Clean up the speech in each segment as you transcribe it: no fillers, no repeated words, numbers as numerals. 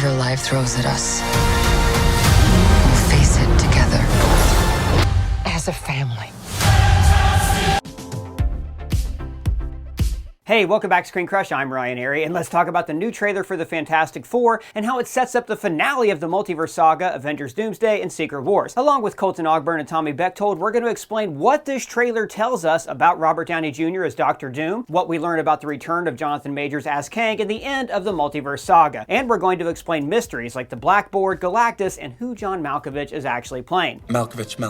Whatever life throws at us, we'll face it together. As a family. Hey, welcome back to ScreenCrush. I'm Ryan Airy, and let's talk about the new trailer for the Fantastic Four and how it sets up the finale of the Multiverse Saga, Avengers Doomsday, and Secret Wars. Along with Colton Ogburn and Tommy Bechtold, we're going to explain what this trailer tells us about Robert Downey Jr. as Dr. Doom, what we learn about the return of Jonathan Majors as Kang, and the end of the Multiverse Saga. And we're going to explain mysteries like the blackboard, Galactus, and who John Malkovich is actually playing. Malkovich.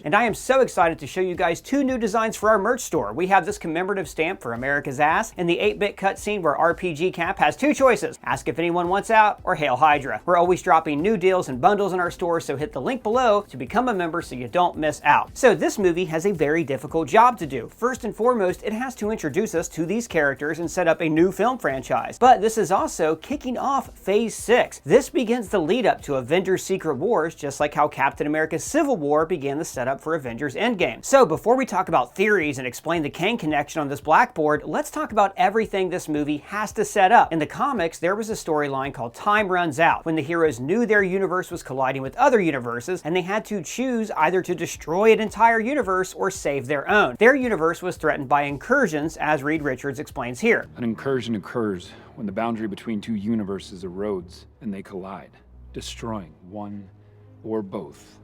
And I am so excited to show you guys two new designs for our merch store. We have this commemorative stamp for America's ass and the 8-bit cutscene where RPG Cap has two choices: ask if anyone wants out or hail Hydra. We're always dropping new deals and bundles in our store, so hit the link below to become a member so you don't miss out. So this movie has a very difficult job to do. First and foremost, it has to introduce us to these characters and set up a new film franchise. But this is also kicking off Phase 6. This begins the lead up to Avengers Secret Wars, just like how Captain America's Civil War began the setup for Avengers Endgame. So before we talk about theories and explain the Kang connection on this blackboard, let's talk about everything this movie has to set up. In the comics, there was a storyline called Time Runs Out, when the heroes knew their universe was colliding with other universes, and they had to choose either to destroy an entire universe or save their own. Their universe was threatened by incursions, as Reed Richards explains here. An incursion occurs when the boundary between two universes erodes and they collide, destroying one or both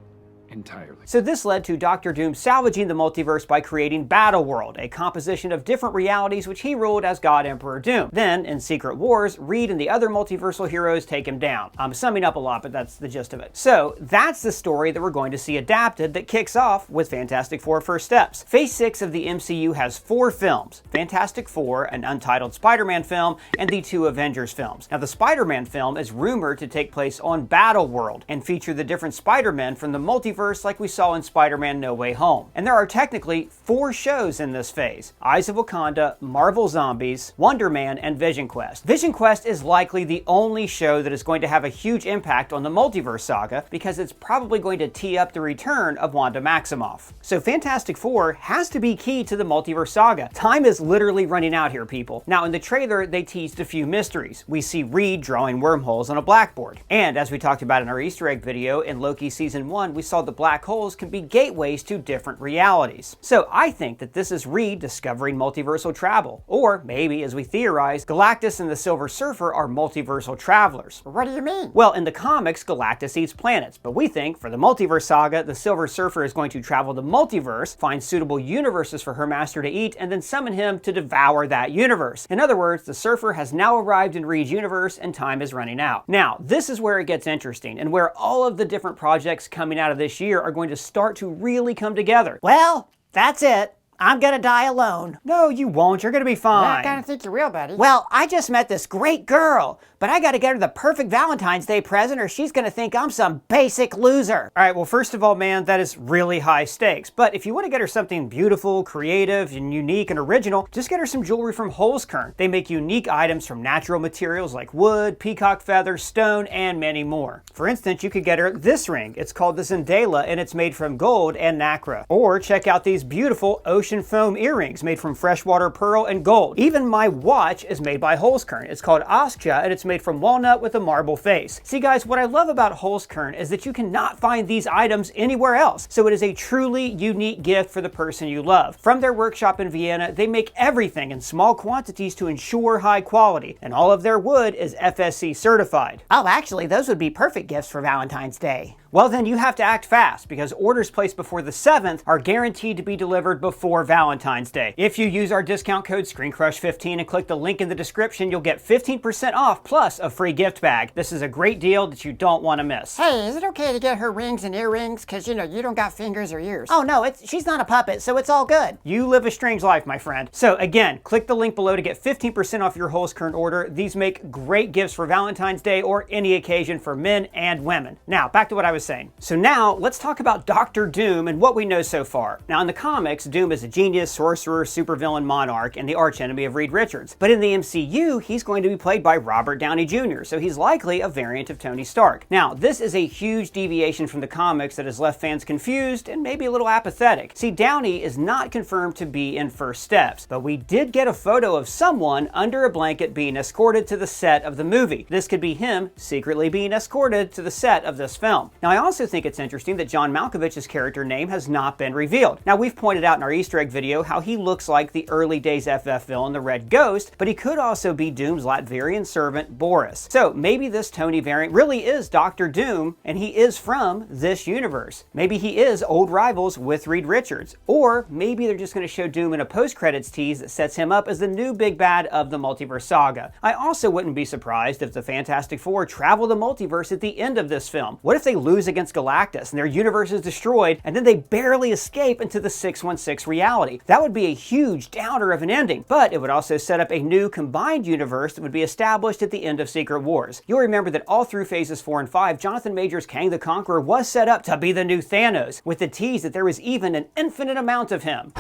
entirely. So this led to Dr. Doom salvaging the multiverse by creating Battleworld, a composition of different realities which he ruled as God Emperor Doom. Then, in Secret Wars, Reed and the other multiversal heroes take him down. I'm summing up a lot, but that's the gist of it. So that's the story that we're going to see adapted that kicks off with Fantastic Four First Steps. Phase 6 of the MCU has 4 films: Fantastic Four, an untitled Spider-Man film, and the 2 Avengers films. Now the Spider-Man film is rumored to take place on Battleworld and feature the different Spider-Men from the multiverse like we saw in Spider-Man No Way Home. And there are technically 4 shows in this phase: Eyes of Wakanda, Marvel Zombies, Wonder Man, and Vision Quest. Vision Quest is likely the only show that is going to have a huge impact on the Multiverse Saga because it's probably going to tee up the return of Wanda Maximoff. So Fantastic Four has to be key to the Multiverse Saga. Time is literally running out here, people. Now in the trailer, they teased a few mysteries. We see Reed drawing wormholes on a blackboard. And as we talked about in our Easter egg video in Loki Season 1, we saw the black holes can be gateways to different realities. So I think that this is Reed discovering multiversal travel. Or maybe, as we theorize, Galactus and the Silver Surfer are multiversal travelers. What do you mean? Well, in the comics, Galactus eats planets, but we think for the Multiverse Saga, the Silver Surfer is going to travel the multiverse, find suitable universes for her master to eat, and then summon him to devour that universe. In other words, the Surfer has now arrived in Reed's universe and time is running out. Now, this is where it gets interesting and where all of the different projects coming out of this year are going to start to really come together. Well, that's it. I'm gonna die alone. No, you won't. You're gonna be fine. I kinda think you will, buddy. Well, I just met this great girl, but I gotta get her the perfect Valentine's Day present or she's gonna think I'm some basic loser. All right, well, first of all, man, that is really high stakes. But if you want to get her something beautiful, creative, and unique and original, just get her some jewelry from Holzkern. They make unique items from natural materials like wood, peacock feathers, stone, and many more. For instance, you could get her this ring. It's called the Zendela, and it's made from gold and nacre. Or check out these beautiful ocean foam earrings made from freshwater pearl and gold. Even my watch is made by Holzkern. It's called Askja, and it's made from walnut with a marble face. See guys, what I love about Holzkern is that you cannot find these items anywhere else. So it is a truly unique gift for the person you love. From their workshop in Vienna, they make everything in small quantities to ensure high quality, and all of their wood is FSC certified. Oh, actually, those would be perfect gifts for Valentine's Day. Well, then you have to act fast because orders placed before the 7th are guaranteed to be delivered before Valentine's Day. If you use our discount code ScreenCrush15 and click the link in the description, you'll get 15% off plus a free gift bag. This is a great deal that you don't want to miss. Hey, is it okay to get her rings and earrings? Because, you know, you don't got fingers or ears. Oh, no, she's not a puppet, so it's all good. You live a strange life, my friend. So again, click the link below to get 15% off your Holzkern order. These make great gifts for Valentine's Day or any occasion for men and women. Now, back to what I was was saying. So now let's talk about Doctor Doom and what we know so far. Now in the comics, Doom is a genius, sorcerer, supervillain monarch, and the archenemy of Reed Richards. But in the MCU, he's going to be played by Robert Downey Jr., so he's likely a variant of Tony Stark. Now, this is a huge deviation from the comics that has left fans confused and maybe a little apathetic. See, Downey is not confirmed to be in First Steps, but we did get a photo of someone under a blanket being escorted to the set of the movie. This could be him secretly being escorted to the set of this film. Now, I also think it's interesting that John Malkovich's character name has not been revealed. Now, we've pointed out in our Easter egg video how he looks like the early days FF villain, the Red Ghost, but he could also be Doom's Latvian servant, Boris. So maybe this Tony variant really is Doctor Doom, and he is from this universe. Maybe he is old rivals with Reed Richards. Or maybe they're just going to show Doom in a post-credits tease that sets him up as the new big bad of the Multiverse Saga. I also wouldn't be surprised if the Fantastic Four travel the multiverse at the end of this film. What if they lose against Galactus and their universe is destroyed, and then they barely escape into the 616 reality? That would be a huge downer of an ending, but it would also set up a new combined universe that would be established at the end of Secret Wars. You'll remember that all through phases 4 and 5, Jonathan Majors' Kang the Conqueror was set up to be the new Thanos, with the tease that there was even an infinite amount of him.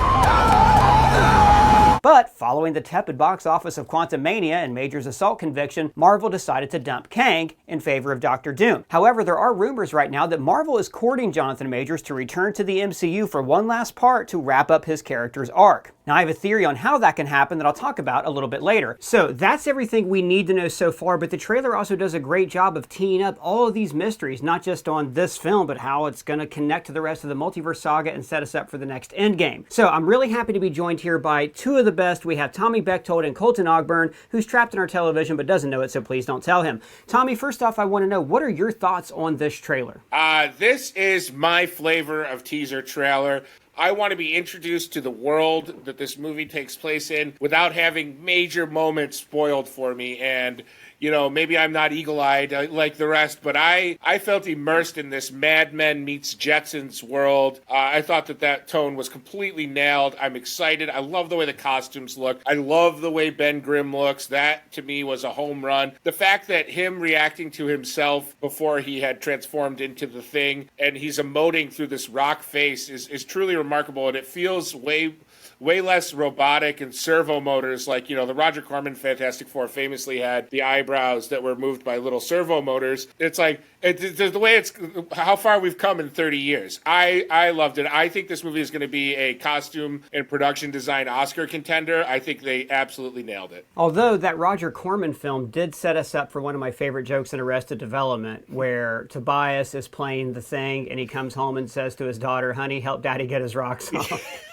But following the tepid box office of Quantumania and Major's assault conviction, Marvel decided to dump Kang in favor of Doctor Doom. However, there are rumors right now that Marvel is courting Jonathan Majors to return to the MCU for one last part to wrap up his character's arc. Now, I have a theory on how that can happen that I'll talk about a little bit later. So that's everything we need to know so far, but the trailer also does a great job of teeing up all of these mysteries, not just on this film, but how it's going to connect to the rest of the Multiverse Saga and set us up for the next Endgame. So I'm really happy to be joined here by two of the best. We have Tommy Bechtold and Colton Ogburn, who's trapped in our television but doesn't know it, so please don't tell him. Tommy, first off, I want to know, what are your thoughts on this trailer? This is my flavor of teaser trailer. I want to be introduced to the world that this movie takes place in without having major moments spoiled for me. And, you know, maybe I'm not eagle-eyed like the rest, but I felt immersed in this Mad Men meets Jetsons world. I thought that tone was completely nailed. I'm excited. I love the way the costumes look. I love the way Ben Grimm looks. That, to me, was a home run. The fact that him reacting to himself before he had transformed into the Thing, and he's emoting through this rock face is truly remarkable, and it feels way less robotic and servo motors like, you know, the Roger Corman Fantastic Four famously had the eyebrows that were moved by little servo motors. It's like, the way it's, how far we've come in 30 years. I loved it. I think this movie is going to be a costume and production design Oscar contender. I think they absolutely nailed it. Although that Roger Corman film did set us up for one of my favorite jokes in Arrested Development, where Tobias is playing the Thing and he comes home and says to his daughter, "Honey, help Daddy get his rocks off."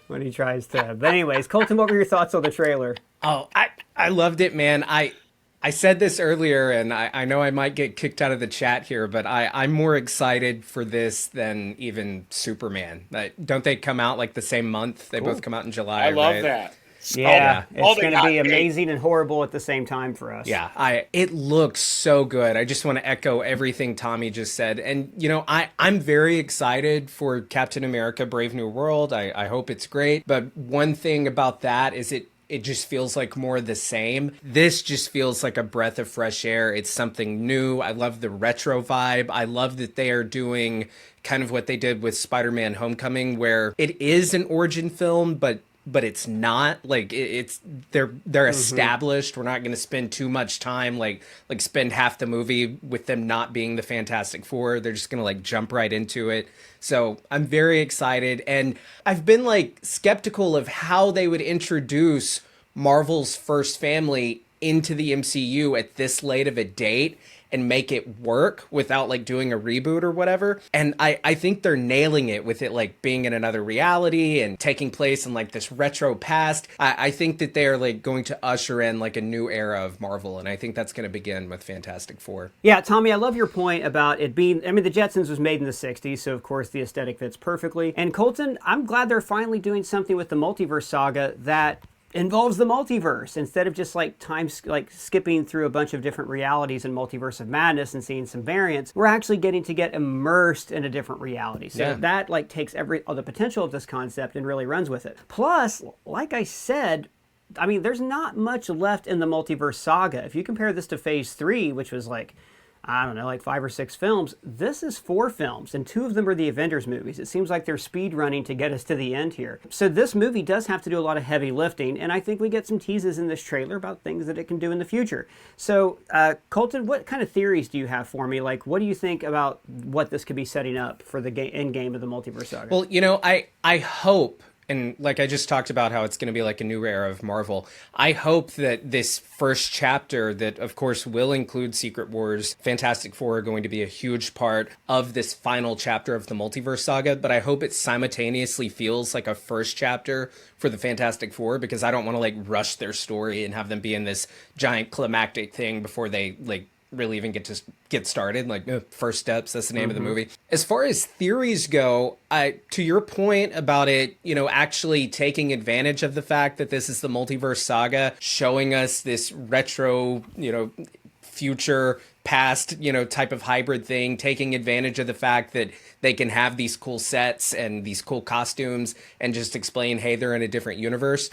When he tries to. But anyways, Colton, what were your thoughts on the trailer? Oh, I loved it, man. I said this earlier, and I know I might get kicked out of the chat here, but I'm more excited for this than even Superman. Don't they come out like the same month? They both come out in July, I love right? that. Yeah, it's going to be amazing and horrible at the same time for us. Yeah, it looks so good. I just want to echo everything Tommy just said. And, you know, I'm very excited for Captain America Brave New World. I hope it's great. But one thing about that is it just feels like more of the same. This just feels like a breath of fresh air. It's something new. I love the retro vibe. I love that they are doing kind of what they did with Spider-Man Homecoming, where it is an origin film, but it's not. Like, they're established. We're not going to spend too much time like spend half the movie with them not being the Fantastic Four. They're just going to like jump right into it. So I'm very excited, and I've been like skeptical of how they would introduce Marvel's first family into the MCU at this late of a date and make it work without like doing a reboot or whatever. And I think they're nailing it with it like being in another reality and taking place in like this retro past. I think that they're like going to usher in like a new era of Marvel, and I think that's going to begin with Fantastic Four. Yeah, Tommy, I love your point about it being, I mean, the Jetsons was made in the 60s, so of course the aesthetic fits perfectly. And Colton, I'm glad they're finally doing something with the Multiverse Saga that involves the multiverse instead of just like skipping through a bunch of different realities in Multiverse of Madness and seeing some variants. We're actually getting to get immersed in a different reality. So that like takes all the potential of this concept and really runs with it. Plus, like I said, I mean, there's not much left in the Multiverse Saga. If you compare this to Phase 3, which was like I don't know, like 5 or 6 films. This is 4 films, and 2 of them are the Avengers movies. It seems like they're speed running to get us to the end here. So this movie does have to do a lot of heavy lifting, and I think we get some teases in this trailer about things that it can do in the future. So, Colton, what kind of theories do you have for me? Like, what do you think about what this could be setting up for the end game of the Multiverse Saga? Well, you know, I hope, and like I just talked about how it's going to be like a new era of Marvel, I hope that this first chapter that, of course, will include Secret Wars, Fantastic Four are going to be a huge part of this final chapter of the Multiverse Saga, but I hope it simultaneously feels like a first chapter for the Fantastic Four, because I don't want to like rush their story and have them be in this giant climactic thing before they like really even get started. Like, first steps, that's the name of the movie. As far as theories go, to your point about it, you know, actually taking advantage of the fact that this is the Multiverse Saga, showing us this retro, you know, future past, you know, type of hybrid thing, taking advantage of the fact that they can have these cool sets and these cool costumes and just explain, hey, they're in a different universe.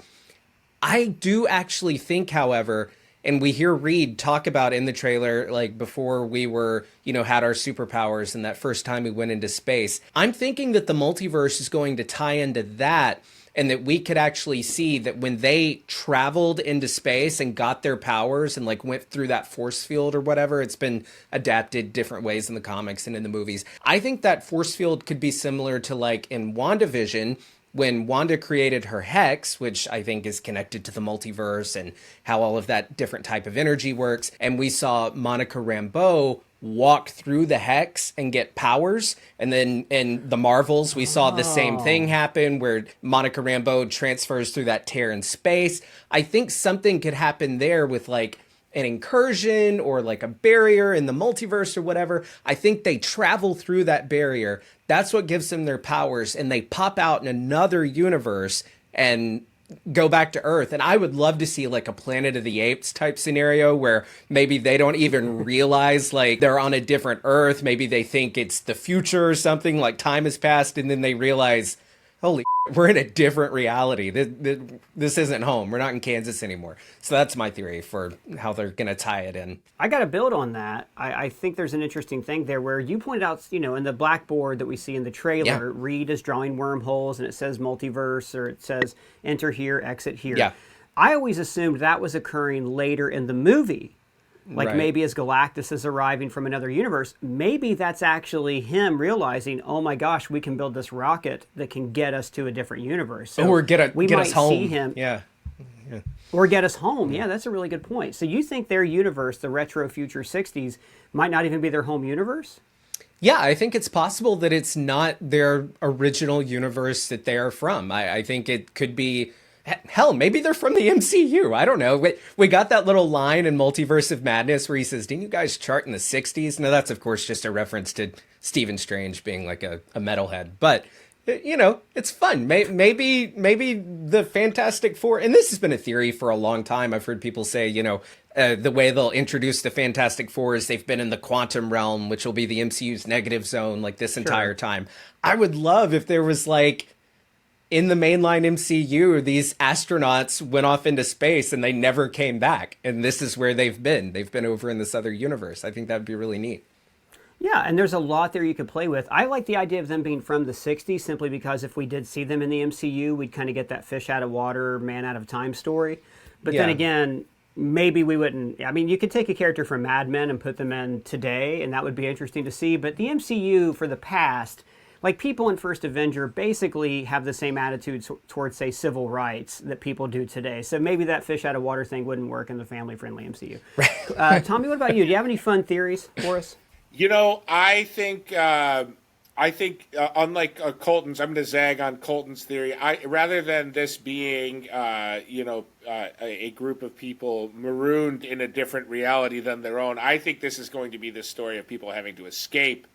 I do actually think, however, and we hear Reed talk about in the trailer, like before we were, you know, had our superpowers and that first time we went into space, I'm thinking that the multiverse is going to tie into that, and that we could actually see that when they traveled into space and got their powers and like went through that force field or whatever, it's been adapted different ways in the comics and in the movies. I think that force field could be similar to like in WandaVision, when Wanda created her hex, which I think is connected to the multiverse and how all of that different type of energy works. And we saw Monica Rambeau walk through the hex and get powers. And then in the Marvels, we saw the same thing happen where Monica Rambeau transfers through that tear in space. I think something could happen there with like an incursion or like a barrier in the multiverse or whatever. I think they travel through that barrier. That's what gives them their powers, and they pop out in another universe and go back to Earth. And I would love to see like a Planet of the Apes type scenario where maybe they don't even realize like they're on a different Earth. Maybe they think it's the future or something, like time has passed, and then they realize, holy shit, we're in a different reality. This isn't home. We're not in Kansas anymore. So that's my theory for how they're going to tie it in. I got to build on that. I think there's an interesting thing there where you pointed out, you know, in the blackboard that we see in the trailer, Reed is drawing wormholes and it says multiverse, or it says enter here, exit here. Yeah. I always assumed that was occurring later in the movie. Like Right. maybe as Galactus is arriving from another universe, maybe that's actually him realizing, oh my gosh, we can build this rocket that can get us to a different universe. So Or get we might us home. see him, Yeah. or get us home. Yeah, that's a really good point. So you think their universe, the retro future 60s, might not even be their home universe? Yeah, I think it's possible that it's not their original universe that they are from. I think it could be, hell, maybe they're from the MCU. I don't know. We got that little line in Multiverse of Madness where he says, didn't you guys chart in the 60s? No, that's, of course, just a reference to Stephen Strange being like a metalhead. But, you know, it's fun. Maybe the Fantastic Four, and this has been a theory for a long time. I've heard people say, you know, the way they'll introduce the Fantastic Four is they've been in the quantum realm, which will be the MCU's negative zone, like this entire time. I would love if there was like, in the mainline MCU, these astronauts went off into space and they never came back. And this is where they've been. They've been over in this other universe. I think that'd be really neat. Yeah, and there's a lot there you could play with. I like the idea of them being from the 60s simply because if we did see them in the MCU, we'd kind of get that fish out of water, man out of time story. But then Yeah. again, maybe we wouldn't. I mean, you could take a character from Mad Men and put them in today, and that would be interesting to see. But the MCU for the past, like people in First Avenger basically have the same attitude towards, say, civil rights that people do today. So maybe that fish out of water thing wouldn't work in the family-friendly MCU. Tommy, what about you? Do you have any fun theories for us? You know, I think unlike Colton's, I'm going to zag on Colton's theory. Rather than this being, a group of people marooned in a different reality than their own, I think this is going to be the story of people having to escape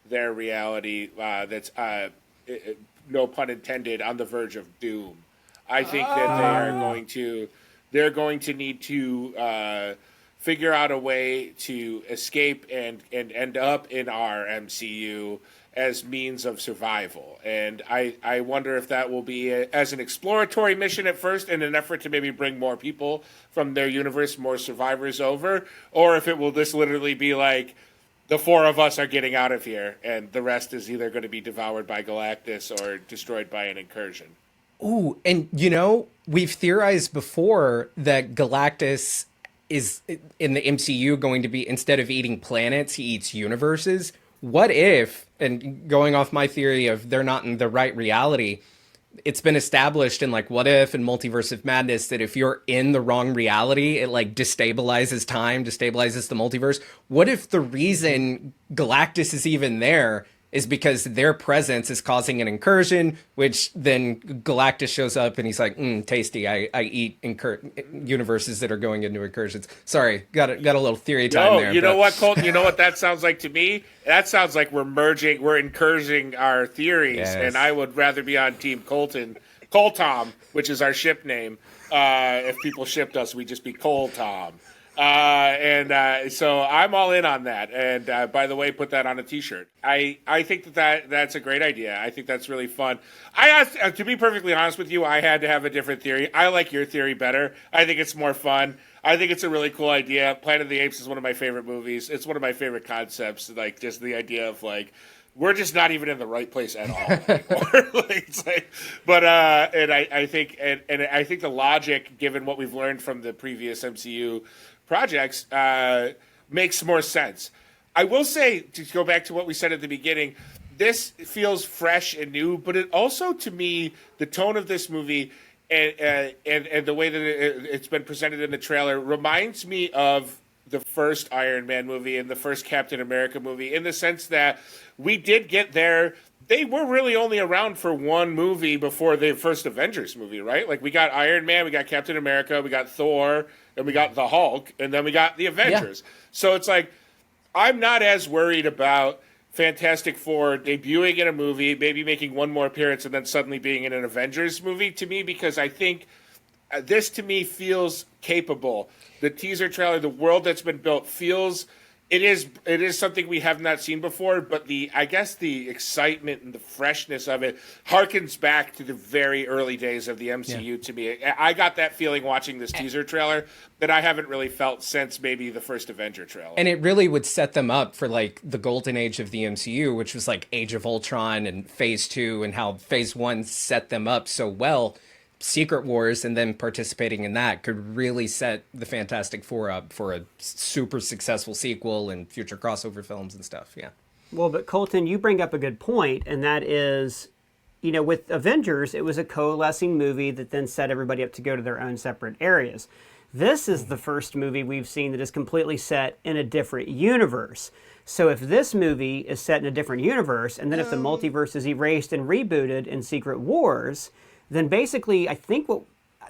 their reality that's, no pun intended, on the verge of doom. I think that they're going to need to figure out a way to escape and end up in our MCU as means of survival. And I wonder if that will be as an exploratory mission at first in an effort to maybe bring more people from their universe, more survivors over, or if it will just literally be like, the four of us are getting out of here, and the rest is either going to be devoured by Galactus or destroyed by an incursion. Ooh, and we've theorized before that Galactus is in the MCU going to be, instead of eating planets, he eats universes. What if, and going off my theory of they're not in the right reality, it's been established in like What If and Multiverse of Madness that if you're in the wrong reality, it like destabilizes time, destabilizes the multiverse. What if the reason Galactus is even there is because their presence is causing an incursion, which then Galactus shows up and he's like, tasty, I eat universes that are going into incursions. Sorry, got a little theory time there. You know what, Colton? You know what that sounds like to me? That sounds like we're incursioning our theories, yes. And I would rather be on Team Coltom, which is our ship name. If people shipped us, we'd just be Coltom. So I'm all in on that. And by the way, put that on a T-shirt. I think that's a great idea. I think that's really fun. To be perfectly honest with you, I had to have a different theory. I like your theory better. I think it's more fun. I think it's a really cool idea. Planet of the Apes is one of my favorite movies. It's one of my favorite concepts. Like just the idea of like, we're just not even in the right place at all anymore. I think I think the logic, given what we've learned from the previous MCU projects, makes more sense. I will say, to go back to what we said at the beginning, this feels fresh and new, but it also, to me, the tone of this movie and the way that it's been presented in the trailer reminds me of the first Iron Man movie and the first Captain America movie, in the sense that we did get there. They were really only around for one movie before the first Avengers movie, right? Like, we got Iron Man, we got Captain America, we got Thor, and we got the Hulk, and then we got the Avengers. Yeah. So it's like, I'm not as worried about Fantastic Four debuting in a movie, maybe making one more appearance, and then suddenly being in an Avengers movie, to me, because I think this, to me, feels capable. The teaser trailer, the world that's been built, feels... It is something we have not seen before, but I guess the excitement and the freshness of it harkens back to the very early days of the MCU to me. I got that feeling watching this teaser trailer that I haven't really felt since maybe the first Avenger trailer. And it really would set them up for like the golden age of the MCU, which was like Age of Ultron and Phase 2, and how Phase 1 set them up so well. Secret Wars and then participating in that could really set the Fantastic Four up for a super successful sequel and future crossover films and stuff. Yeah. Well, but Colton, you bring up a good point, and that is, with Avengers, it was a coalescing movie that then set everybody up to go to their own separate areas. This is the first movie we've seen that is completely set in a different universe. So if this movie is set in a different universe, and then if the multiverse is erased and rebooted in Secret Wars, then basically, I think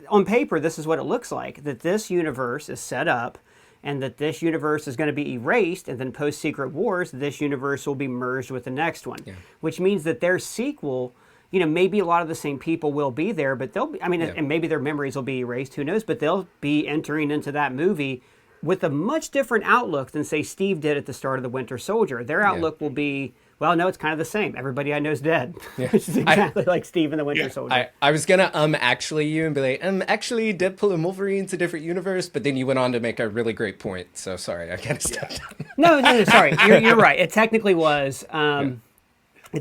on paper, this is what it looks like, that this universe is set up and that this universe is going to be erased, and then post-Secret Wars, this universe will be merged with the next one, which means that their sequel, maybe a lot of the same people will be there, but they'll be, and maybe their memories will be erased, who knows, but they'll be entering into that movie with a much different outlook than, say, Steve did at the start of The Winter Soldier. Their outlook will be, well, no, it's kind of the same. Everybody I know is dead. Yeah. Which is exactly like Steve in The Winter Soldier. I was going to actually you and be like, actually Deadpool and Wolverine's a different universe, but then you went on to make a really great point. So sorry, I kind of stepped down. No, sorry. You're right. It technically was. It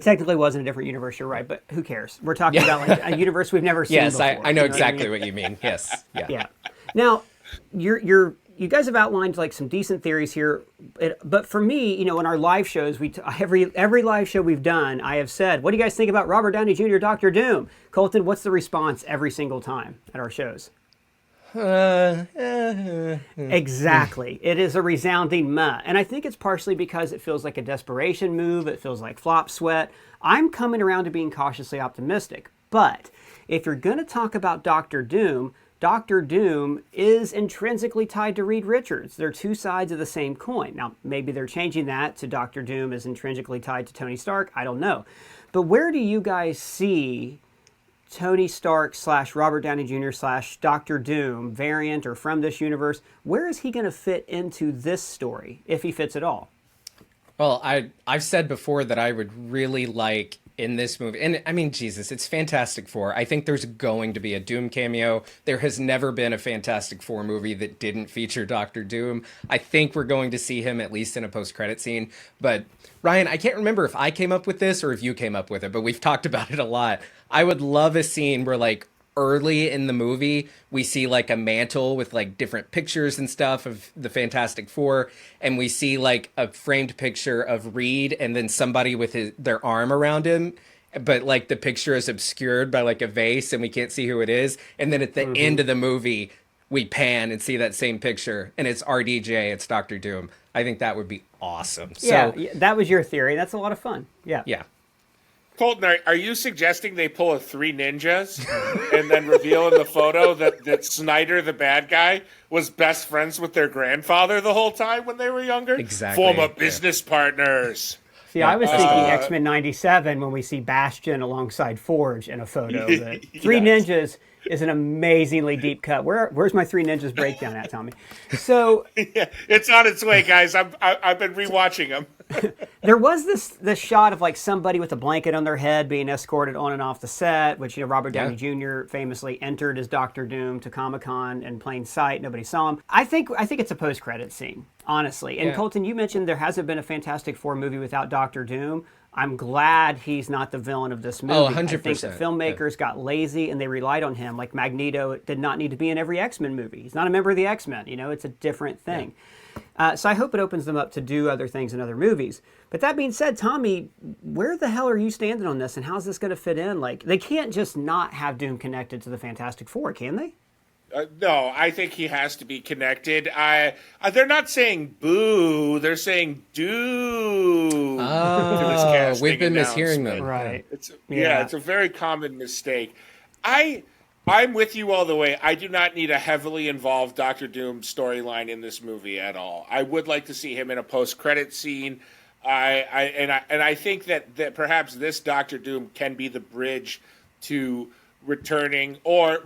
technically was in a different universe. You're right, but who cares? We're talking about like a universe we've never seen before. Yes, I know exactly what you mean. Yes. Yeah. Now, you guys have outlined like some decent theories here, but for me, in our live shows, every live show we've done, I have said, what do you guys think about Robert Downey Jr., Dr. Doom? Colton, what's the response every single time at our shows? Exactly. It is a resounding meh. And I think it's partially because it feels like a desperation move. It feels like flop sweat. I'm coming around to being cautiously optimistic. But if you're going to talk about Dr. Doom is intrinsically tied to Reed Richards. They're two sides of the same coin. Now, maybe they're changing that to Dr. Doom is intrinsically tied to Tony Stark. I don't know. But where do you guys see Tony Stark / Robert Downey Jr. / Dr. Doom variant or from this universe? Where is he going to fit into this story, if he fits at all? Well, I've said before that I would really like in this movie. And I mean, Jesus, it's Fantastic Four. I think there's going to be a Doom cameo. There has never been a Fantastic Four movie that didn't feature Doctor Doom. I think we're going to see him at least in a post-credit scene. But Ryan, I can't remember if I came up with this or if you came up with it, but we've talked about it a lot. I would love a scene where, like, early in the movie, we see like a mantle with like different pictures and stuff of the Fantastic Four, and we see like a framed picture of Reed and then somebody with their arm around him, but like the picture is obscured by like a vase and we can't see who it is. And then at the end of the movie, we pan and see that same picture and it's RDJ, it's Doctor Doom. I think that would be awesome. Yeah, So, that was your theory. That's a lot of fun. Yeah. yeah. Colton, are you suggesting they pull a Three Ninjas and then reveal in the photo that Snyder, the bad guy, was best friends with their grandfather the whole time when they were younger? Exactly. Former business partners. See, I was thinking X-Men 97 when we see Bastion alongside Forge in a photo. But Three Ninjas is an amazingly deep cut. Where's my Three Ninjas breakdown at, Tommy? So Yeah, it's on its way, guys. I've been rewatching them. there was this shot of like somebody with a blanket on their head being escorted on and off the set, which, you know, Robert Downey Jr. famously entered as Doctor Doom to Comic-Con in plain sight. Nobody saw him. I think it's a post-credit scene, honestly. And Colton, you mentioned there hasn't been a Fantastic Four movie without Doctor Doom. I'm glad he's not the villain of this movie. Oh, 100%. I think the filmmakers got lazy and they relied on him. Like Magneto did not need to be in every X-Men movie. He's not a member of the X-Men. You know, it's a different thing. So I hope it opens them up to do other things in other movies. But that being said, Tommy, where the hell are you standing on this, and how's this going to fit in? Like, they can't just not have Doom connected to the Fantastic Four, can they? No, I think he has to be connected. They're not saying boo; they're saying do. To this casting we've been mishearing announcement. them. Right. It's a very common mistake. I'm with you all the way. I do not need a heavily involved Doctor Doom storyline in this movie at all. I would like to see him in a post-credit scene. I think that perhaps this Doctor Doom can be the bridge to returning or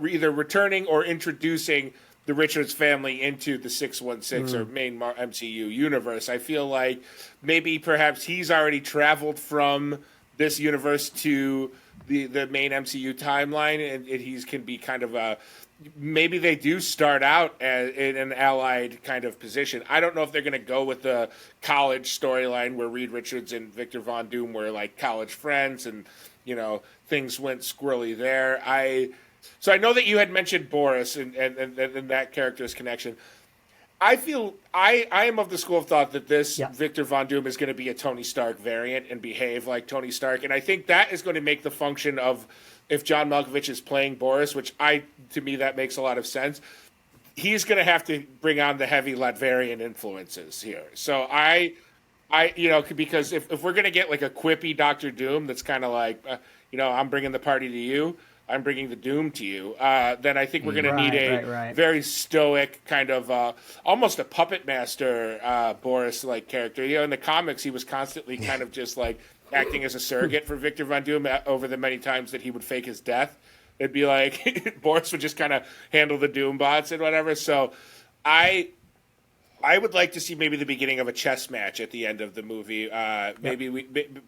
introducing the Richards family into the 616 or main MCU universe. I feel like maybe perhaps he's already traveled from this universe to the main MCU timeline, and he's can be kind of a maybe they do start out in an allied kind of position. I don't know if they're going to go with the college storyline where Reed Richards and Victor Von Doom were like college friends, and you know things went squirrely there. So I know that you had mentioned Boris and that character's connection. I feel I am of the school of thought that this Victor Von Doom is going to be a Tony Stark variant and behave like Tony Stark, and I think that is going to make the function of if John Malkovich is playing Boris, which to me that makes a lot of sense. He's going to have to bring on the heavy Latverian influences here. So because if we're going to get like a quippy Doctor Doom that's kind of like I'm bringing the party to you, I'm bringing the doom to you, then I think we're going to need a very stoic kind of almost a puppet master Boris-like character. You know, in the comics, he was constantly kind of just like acting as a surrogate for Victor Von Doom over the many times that he would fake his death. It'd be like Boris would just kind of handle the Doom bots and whatever. So I would like to see maybe the beginning of a chess match at the end of the movie.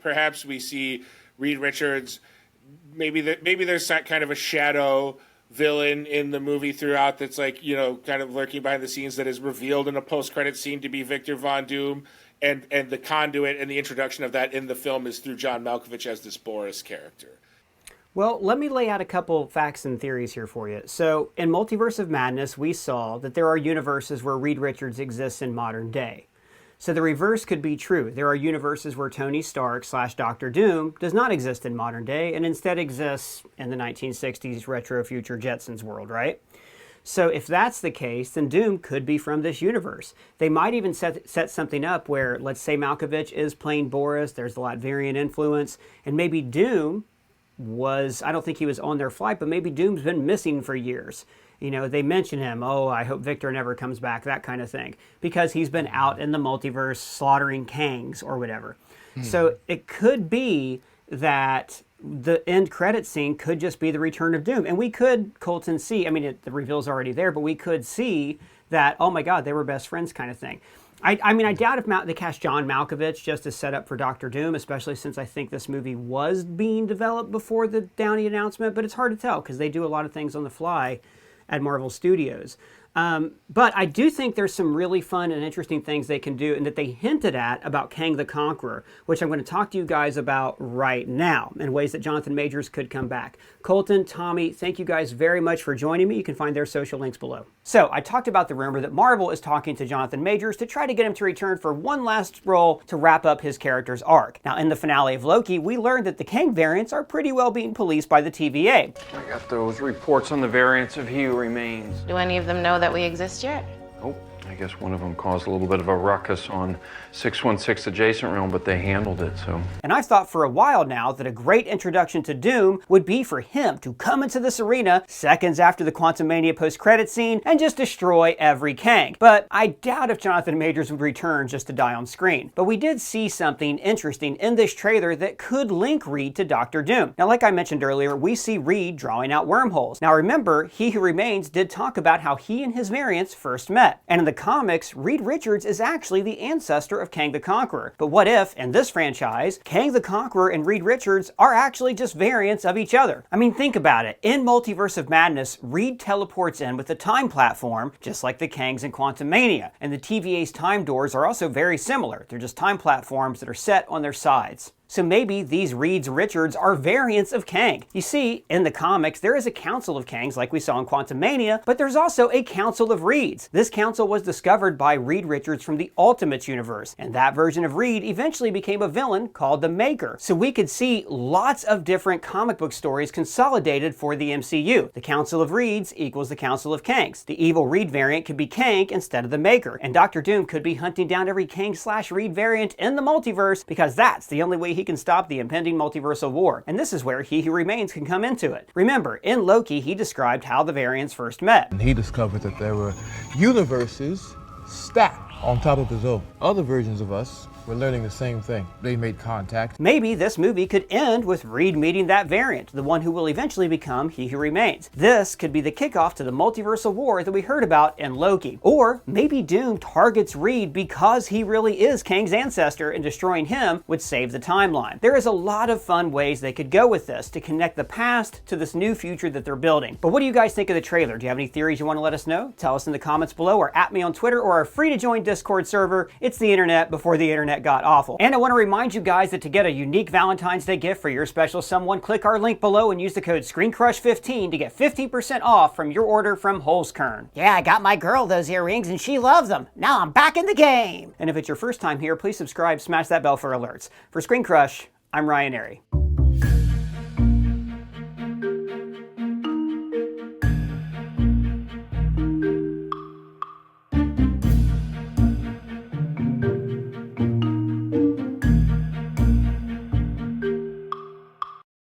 Perhaps we see Reed Richards. Maybe there's that kind of a shadow villain in the movie throughout that's like, kind of lurking behind the scenes that is revealed in a post-credit scene to be Victor Von Doom. And the conduit and the introduction of that in the film is through John Malkovich as this Boris character. Well, let me lay out a couple facts and theories here for you. So in Multiverse of Madness, we saw that there are universes where Reed Richards exists in modern day. So the reverse could be true. There are universes where Tony Stark / Doctor Doom does not exist in modern day and instead exists in the 1960s retro future Jetsons world, right? So if that's the case, then Doom could be from this universe. They might even set something up where, let's say Malkovich is playing Boris, there's the Latverian influence, and maybe Doom I don't think he was on their flight, but maybe Doom's been missing for years. They mention him, I hope Victor never comes back, that kind of thing, because he's been out in the multiverse slaughtering Kangs or whatever. So it could be that the end credit scene could just be the return of Doom. And we could, Colton, see, the reveal's already there, but we could see that, oh my God, they were best friends kind of thing. I mean, I doubt if they cast John Malkovich just to set up for Doctor Doom, especially since I think this movie was being developed before the Downey announcement, but it's hard to tell because they do a lot of things on the fly at Marvel Studios. But I do think there's some really fun and interesting things they can do and that they hinted at about Kang the Conqueror, which I'm going to talk to you guys about right now in ways that Jonathan Majors could come back. Colton, Tommy, thank you guys very much for joining me. You can find their social links below. So I talked about the rumor that Marvel is talking to Jonathan Majors to try to get him to return for one last role to wrap up his character's arc. Now, in the finale of Loki, we learned that the Kang variants are pretty well being policed by the TVA. I got those reports on the variants of He Who Remains. Do any of them know that we exist yet? Oh, I guess one of them caused a little bit of a ruckus on 616 Adjacent Realm, but they handled it, so. And I've thought for a while now that a great introduction to Doom would be for him to come into this arena seconds after the Quantumania post-credit scene and just destroy every Kang. But I doubt if Jonathan Majors would return just to die on screen. But we did see something interesting in this trailer that could link Reed to Doctor Doom. Now, like I mentioned earlier, we see Reed drawing out wormholes. Now remember, He Who Remains did talk about how he and his variants first met. And in the comics, Reed Richards is actually the ancestor of Kang the Conqueror. But what if, in this franchise, Kang the Conqueror and Reed Richards are actually just variants of each other? I mean, think about it. In Multiverse of Madness, Reed teleports in with the time platform, just like the Kangs in Quantumania. And the TVA's time doors are also very similar. They're just time platforms that are set on their sides. So maybe these Reeds Richards are variants of Kang. You see, in the comics, there is a council of Kangs like we saw in Quantumania, but there's also a council of Reeds. This council was discovered by Reed Richards from the Ultimates universe, and that version of Reed eventually became a villain called the Maker. So we could see lots of different comic book stories consolidated for the MCU. The Council of Reeds equals the Council of Kangs. The evil Reed variant could be Kang instead of the Maker, and Doctor Doom could be hunting down every Kang/Reed variant in the multiverse because that's the only way he can stop the impending multiversal war. And this is where He Who Remains can come into it. Remember, in Loki, he described how the variants first met. And he discovered that there were universes stacked on top of his own. Other versions of us were learning the same thing. They made contact. Maybe this movie could end with Reed meeting that variant, the one who will eventually become He Who Remains. This could be the kickoff to the multiversal war that we heard about in Loki. Or maybe Doom targets Reed because he really is Kang's ancestor and destroying him would save the timeline. There is a lot of fun ways they could go with this to connect the past to this new future that they're building. But what do you guys think of the trailer? Do you have any theories you want to let us know? Tell us in the comments below or at me on Twitter or our free to join Discord server. It's the internet before the internet got awful. And I want to remind you guys that to get a unique Valentine's Day gift for your special someone, click our link below and use the code ScreenCrush15 to get 15% off from your order from Holzkern. Yeah, I got my girl those earrings and she loves them. Now I'm back in the game. And if it's your first time here, please subscribe, smash that bell for alerts. For ScreenCrush, I'm Ryan Airy.